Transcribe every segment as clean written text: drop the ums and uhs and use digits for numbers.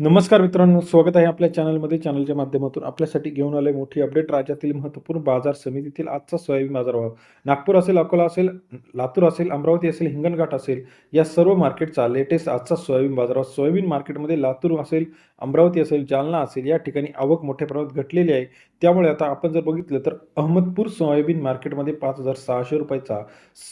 नमस्कार मित्रांनो, स्वागत आहे आपल्या चॅनलमध्ये. चॅनलच्या माध्यमातून आपल्यासाठी घेऊन आले मोठी अपडेट. राज्यातील महत्त्वपूर्ण बाजार समितीतील आजचा सोयाबीन बाजारभाव. नागपूर असेल, अकोला असेल, लातूर असेल, अमरावती असेल, हिंगणघाट असेल, या सर्व मार्केटचा लेटेस्ट आजचा सोयाबीन बाजारभाव. सोयाबीन मार्केटमध्ये लातूर असेल, अमरावती असेल, जालना असेल, या ठिकाणी आवक मोठ्या प्रमाणात घटलेली आहे. त्यामुळे आता आपण जर बघितलं तर अहमदपूर सोयाबीन मार्केटमध्ये 5,600 रुपयाचा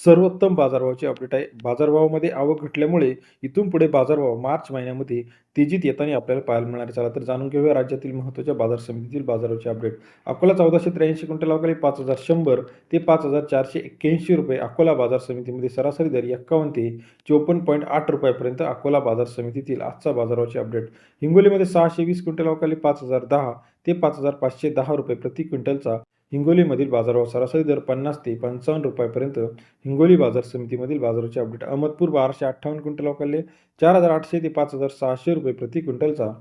सर्वोत्तम बाजारभावाची अपडेट आहे. बाजारभावामध्ये आवक घटल्यामुळे इथून पुढे बाजारभाव मार्च महिन्यामध्ये तेजीत येताना आपल्याला पाहायला मिळणार आहे. चला तर जाणून घेऊया राज्यातील महत्त्वाच्या बाजार समितीतील बाजाराचे अपडेट. अकोला 1483 क्विंटल अवकाळी 5,100 ते 5,481 रुपये. अकोला बाजार समितीमध्ये सरासरी दर 51 ते 54.8 रुपयापर्यंत अकोला बाजार समितीतील आजचा बाजाराचे अपडेट. हिंगोलीमध्ये 620 क्विंटल अवकाळी 5,010 ते 5,510 रुपये प्रति क्विंटलचा हिंगोलीमधील बाजारभाव. सरासरी दर 50 ते 55 रुपयापर्यंत हिंगोली बाजार समितीमधील बाजाराचे अपडेट. अहमदपूर 1258 क्विंटल अवकाळी 4,800 ते 5,600 रुपये प्रति क्विंटलचा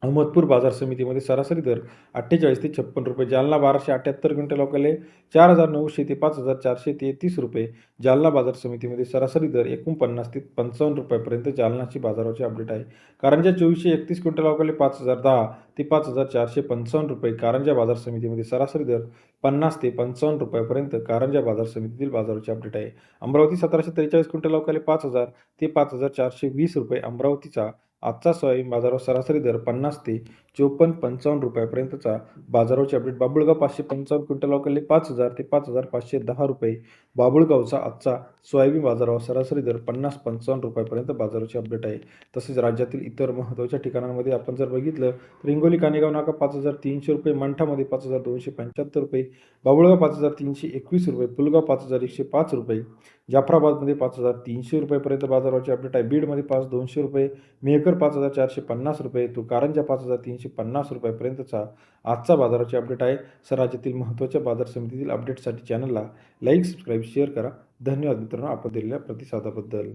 अहमदपूर बाजार समितीमध्ये सरासरी दर 48 ते 56 रुपये. जालना 1278 क्विंटल अवकाळी 4,900 ते 5,433 रुपये. जालना बाजार समितीमध्ये सरासरी दर 49 ते 55 रुपयापर्यंत जालनाची बाजाराचे अपडेट आहे. कारंजा 2431 क्विंटल अवकाळी 5,010 ते 5,455 रुपये. कारंजा बाजार समितीमध्ये सरासरी दर 50 ते 55 रुपयापर्यंत कारंजा बाजार समितीतील बाजाराचे अपडेट आहे. अमरावती 1743 क्विंटल अवकाळी 5,000 ते 5,420 रुपये. अमरावतीचा आजचा सोयाबीन बाजारावर सरासरी दर 50 ते 54-55 रुपयापर्यंतचा बाजाराचे अपडेट. बाबुळगाव 555 क्विंटल अवकाळी 5,000 ते 5,510 रुपये. बाबुळगावचा आजचा सोयाबीन बाजारावर सरासरी दर 50-55 रुपयापर्यंत बाजाराचे अपडेट आहे. तसेच राज्यातील इतर महत्त्वाच्या ठिकाणांमध्ये आपण जर बघितलं तर हिंगोली कानेगाव नाका 5,300 रुपये, मंठामध्ये 5,275 रुपये, बाबुळगाव 5,321 रुपये, पुलगाव 5,105 रुपये, जाफराबादमध्ये 5,300 रुपयेपर्यंत बाजाराचे अपडेट आहे. बीडमध्ये 5,200 रुपये, मेहकर 5,450 रुपये, तो कारंजा 5,350 रुपयापर्यंतचा आजचा बाजाराचे अपडेट आहे. सर, राज्यातील महत्त्वाच्या बाजार समितीतील अपडेटसाठी चॅनलला लाईक, सबस्क्राईब, शेअर करा. धन्यवाद मित्रांनो, आपण दिलेल्या प्रतिसादाबद्दल.